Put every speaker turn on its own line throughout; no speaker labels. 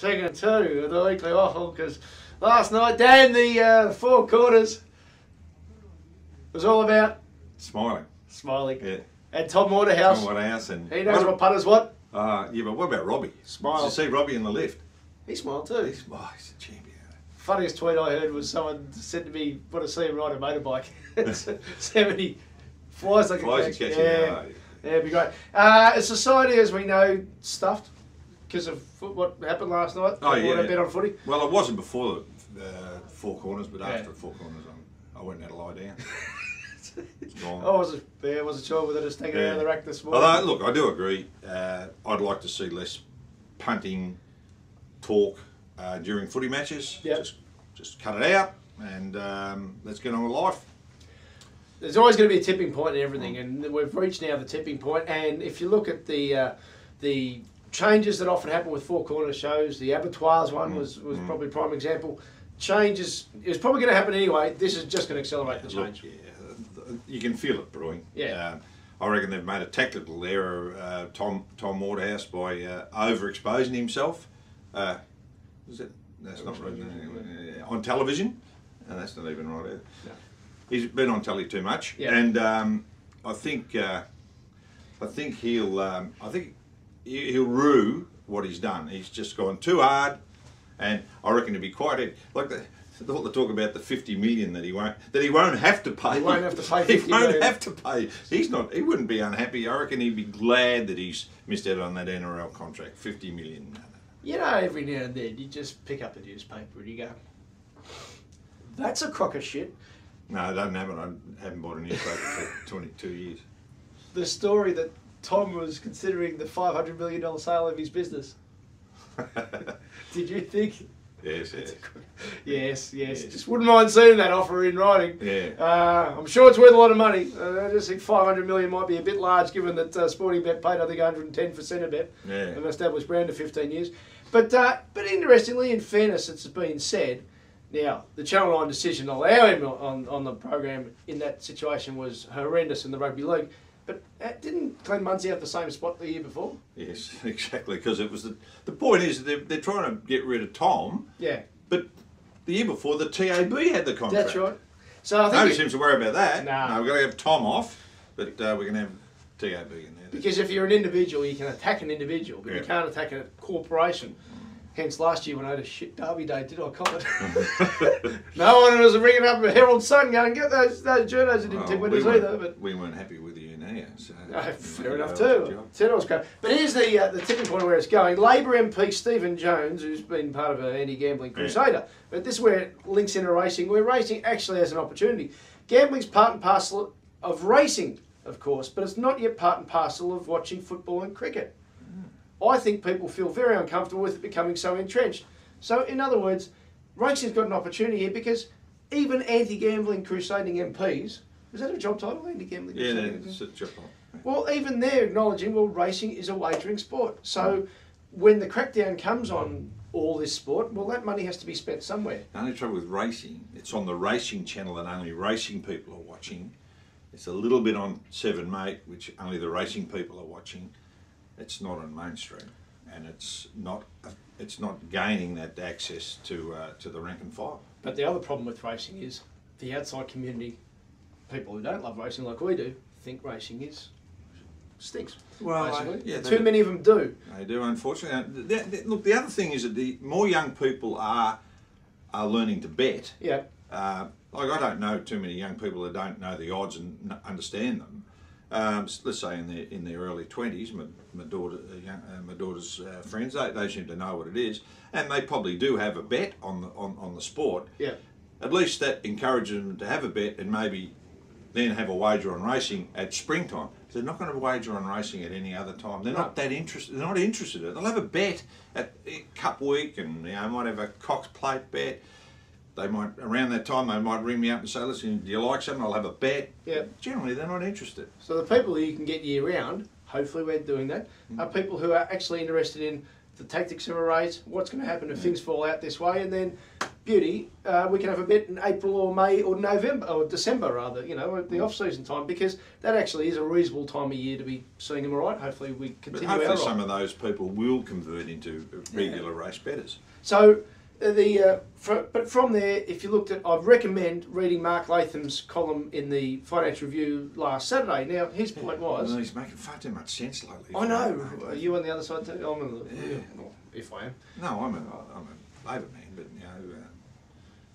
segment 2 of the weekly waffle, because last night, Dan, the four quarters was all about
smiling.
Yeah. And Tom Waterhouse.
Tom Waterhouse, and
he knows what punters what.
Yeah, but what about Robbie?
Smile.
Did you see Robbie in the lift?
He smiled too.
He's a champion.
Funniest tweet I heard was someone said to me, "Want to see him ride a motorbike?" 70 flies like a catch. Yeah, it'd be great. A society, as we know, stuffed because of what happened last night.
Oh yeah.
A bet on footy.
Well, it wasn't before the four corners, but after the four corners, I went out to lie down.
I wasn't sure whether to take it out of the rack this morning.
Although, look, I do agree. I'd like to see less punting talk during footy matches.
Yep.
Just cut it out and let's get on with life.
There's always going to be a tipping point in everything, and we've reached now the tipping point. And if you look at the changes that often happen with four corner shows, the abattoirs one was probably a prime example. Changes, it was probably going to happen anyway. This is just going to accelerate the change.
Look, you can feel it brewing.
Yeah.
I reckon they've made a tactical error, Tom Waterhouse, by overexposing himself. That's not right. On television, and that's not even right either. No. He's been on telly too much, and I think he'll rue what he's done. He's just gone too hard, and I reckon he'll be quite like all the talk about the 50 million that he won't have to pay.
He won't have to pay 50
He won't have to pay. He wouldn't be unhappy. I reckon he'd be glad that he's missed out on that NRL contract. 50 million.
You know, every now and then you just pick up the newspaper and you go, "That's a crock of shit."
No, it doesn't happen. I haven't bought a newspaper for 22 years.
The story that Tom was considering the $500 million sale of his business. Did you think? Yes. Just wouldn't mind seeing that offer in writing.
Yeah.
I'm sure it's worth a lot of money. I just think 500 million might be a bit large, given that Sporting Bet paid, I think, 110 for Centrebet, an established brand of 15 years. But interestingly, in fairness, it's been said. Now, the Channel 9 decision to allow him on the program in that situation was horrendous in the rugby league. But didn't Glenn Munsey have the same spot the year before?
Yes, exactly. Because it was the point is they're trying to get rid of Tom.
Yeah.
But the year before the TAB had the contract.
That's right. So I think
nobody seems to worry about that.
No,
we're going to have Tom off, but we're going to have TAB in there.
Because if you're an individual, you can attack an individual, but you can't attack a corporation. Hence, last year when I had a shit Derby day, did I comment? No one was ringing up a Herald Sun going, "Get those journos who didn't take winners either." But
we weren't happy with you now, so
fair enough too. Said I was great. But here's the tipping point where it's going. Labor MP Stephen Jones, who's been part of an anti-gambling crusader, but this is where it links into racing, where racing actually has an opportunity. Gambling's part and parcel of racing, of course, but it's not yet part and parcel of watching football and cricket. I think people feel very uncomfortable with it becoming so entrenched. So, in other words, racing's got an opportunity here because even anti-gambling crusading MPs, is that a job title, anti-gambling crusading?
Yeah, it's a job title.
Well, even they're acknowledging, well, racing is a wagering sport. So, when the crackdown comes on all this sport, well, that money has to be spent somewhere.
The only trouble with racing, it's on the racing channel that only racing people are watching. It's a little bit on Seven Mate, which only the racing people are watching. It's not on mainstream, and it's not gaining that access to the rank and file.
But the other problem with racing is the outside community, people who don't love racing like we do, think racing stinks.
Well,
too many of them do.
They do, unfortunately. Look, the other thing is that the more young people are learning to bet.
Yeah.
Like I don't know too many young people that don't know the odds and understand them. Let's say in their early 20s, my daughter's friends, they seem to know what it is, and they probably do have a bet on the sport.
Yeah.
At least that encourages them to have a bet and maybe then have a wager on racing at springtime. They're not going to wager on racing at any other time. They're not that interested. They're not interested. They'll have a bet at Cup Week, and might have a Cox Plate bet. They might, around that time, they might ring me up and say, "Listen, do you like something? I'll have a bet."
Yeah.
Generally, they're not interested.
So the people who you can get year round, hopefully we're doing that, are people who are actually interested in the tactics of a race, what's going to happen if things fall out this way, and then beauty, we can have a bet in April or May or November or December rather, you know, at the off-season time, because that actually is a reasonable time of year to be seeing them all right. Hopefully we continue.
But hopefully some of those people will convert into regular race bettors.
So but from there, if you looked at, I'd recommend reading Mark Latham's column in the Financial Review last Saturday. Now his point was,
well, he's making far too much sense lately.
I know. Are you on the other side too? I'm on the, if I am.
No, I'm a Labor man, but you know.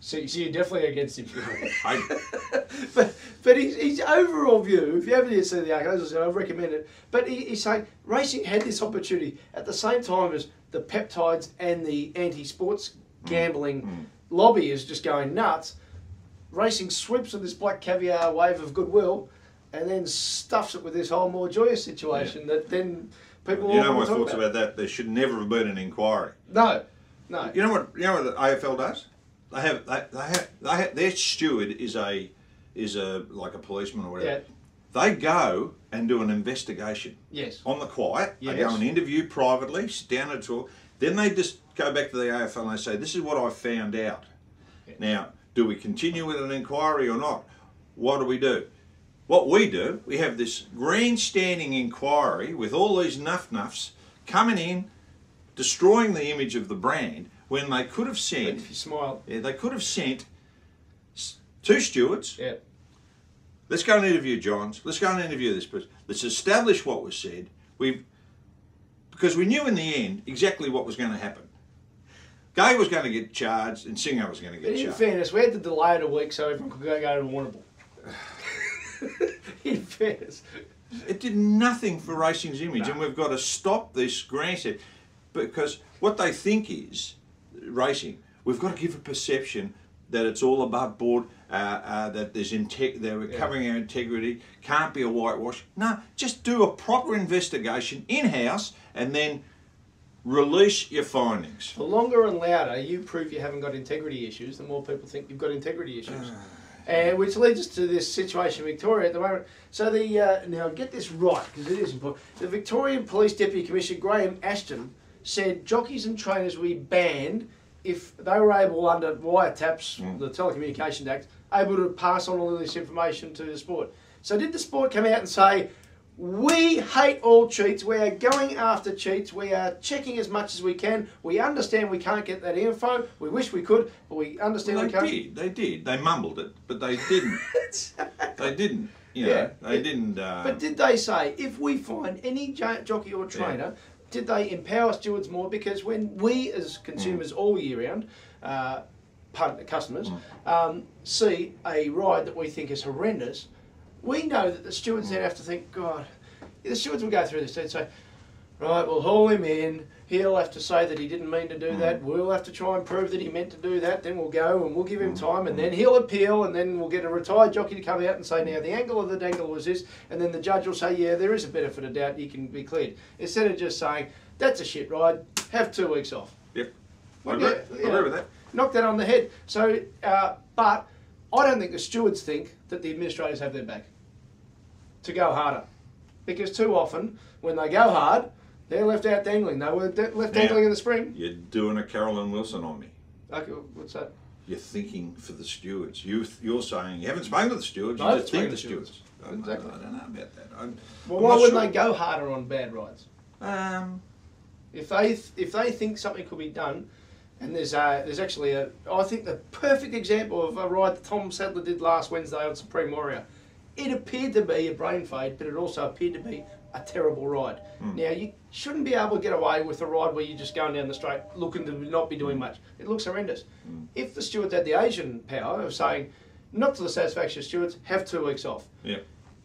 So you're definitely against him.
I,
but his overall view, if you haven't yet seen the article, as I said, I recommend it. But he's saying racing had this opportunity at the same time as the peptides and the anti-sports gambling lobby is just going nuts. Racing sweeps with this black caviar wave of goodwill and then stuffs it with this whole more joyous situation that then people...
You know my thoughts about that? There should never have been an inquiry.
No.
You know what the AFL does? They have their steward is like a policeman or whatever. Yeah. They go and do an investigation.
Yes. On
the quiet. Yes. They go and interview privately, sit down and talk. Then they just go back to the AFL and they say, this is what I found out. Yeah. Now, do we continue with an inquiry or not? What do? What we do, we have this grandstanding inquiry with all these nuffs coming in, destroying the image of the brand, when they could have sent...
If you smile.
Yeah, they could have sent 2 stewards.
Yeah.
Let's go and interview Johns. Let's go and interview this person. Let's establish what was said. Because we knew in the end exactly what was going to happen. Gay was going to get charged and Singer was going to get charged.
In fairness, we had to delay it a week so everyone could go to Warrnambool. In fairness.
It did nothing for racing's image, and we've got to stop this grandstand. Because what they think is, racing, we've got to give a perception that it's all above board, that there's they're covering our integrity, can't be a whitewash. No, just do a proper investigation in-house and then release your findings.
The longer and louder you prove you haven't got integrity issues, the more people think you've got integrity issues. And which leads us to this situation in Victoria at the moment. So now get this right, because it is important. The Victorian Police Deputy Commissioner Graham Ashton said jockeys and trainers will be banned if they were able, under wiretaps, the Telecommunications Act, able to pass on all of this information to the sport. So did the sport come out and say, we hate all cheats, we are going after cheats, we are checking as much as we can, we understand we can't get that info, we wish we could, but we understand we can't.
They did. They mumbled it, but they didn't. They didn't. You know, they didn't...
But did they say, if we find any jockey or trainer, did they empower stewards more? Because when we as consumers all year round, customers, see a ride that we think is horrendous, we know that the stewards then have to think, God, the stewards will go through this, they'd say, right, we'll haul him in, he'll have to say that he didn't mean to do that, we'll have to try and prove that he meant to do that, then we'll go and we'll give him time, and then he'll appeal, and then we'll get a retired jockey to come out and say, now the angle of the dangle was this, and then the judge will say, yeah, there is a benefit of doubt, you can be cleared. Instead of just saying, that's a shit ride, have 2 weeks off.
Yep, I agree with that.
Knock that on the head. So, but I don't think the stewards think that the administrators have their back to go harder, because too often when they go hard, they're left out dangling. They were left dangling in the spring.
You're doing a Carolyn Wilson on me.
Okay, what's that?
You're thinking for the stewards. You're saying you haven't spoken to the stewards. You just think the stewards.
Exactly.
I don't know about that.
Well, why wouldn't they go harder on bad rides? If they think something could be done, and there's actually I think the perfect example of a ride that Tom Sadler did last Wednesday on Supreme Warrior. It appeared to be a brain fade, but it also appeared to be a terrible ride. Now, you shouldn't be able to get away with a ride where you're just going down the straight looking to not be doing much. It looks horrendous. If the stewards had the Asian power of saying, not to the satisfaction of stewards, have 2 weeks off.
Yeah.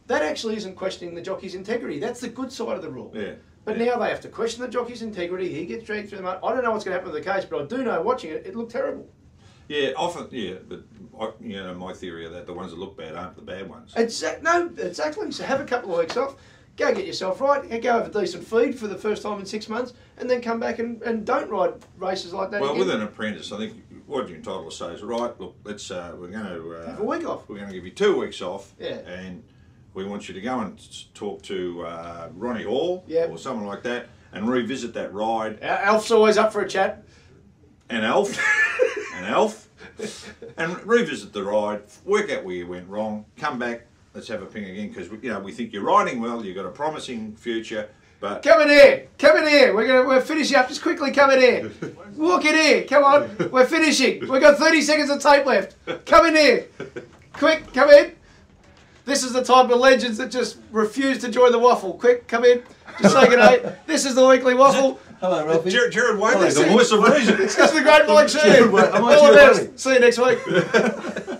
That actually isn't questioning the jockey's integrity. That's the good side of the rule.
Yeah.
But now they have to question the jockey's integrity. He gets dragged through the mud. I don't know what's going to happen with the case, but I do know watching it, it looked terrible.
Yeah, often, but my theory of that, the ones that look bad aren't the bad ones.
Exactly. So have a couple of weeks off, go get yourself right, and go have a decent feed for the first time in 6 months, and then come back and don't ride races like that again.
With an apprentice, I think what you're entitled to say is, right, look, we're going to...
have a week off.
We're going to give you 2 weeks off,
yeah.
And we want you to go and talk to Ronnie Hall or someone like that and revisit that ride.
Alf's always up for a chat.
And Alf, And revisit the ride, work out where you went wrong, come back, let's have a ping again, because we think you're riding well, you've got a promising future, but...
Come in here, we're finishing up, just quickly come in here. Walk in here, come on, we're finishing. We've got 30 seconds of tape left. Come in here, quick, come in. This is the type of legends that just refuse to join the Waffle. Quick, come in, just say good day. This is the weekly Waffle.
Hello, Ralphie.
Jared Wade, the voice of reason.
It's just the great Mike Sheahan. All the best. See you next week.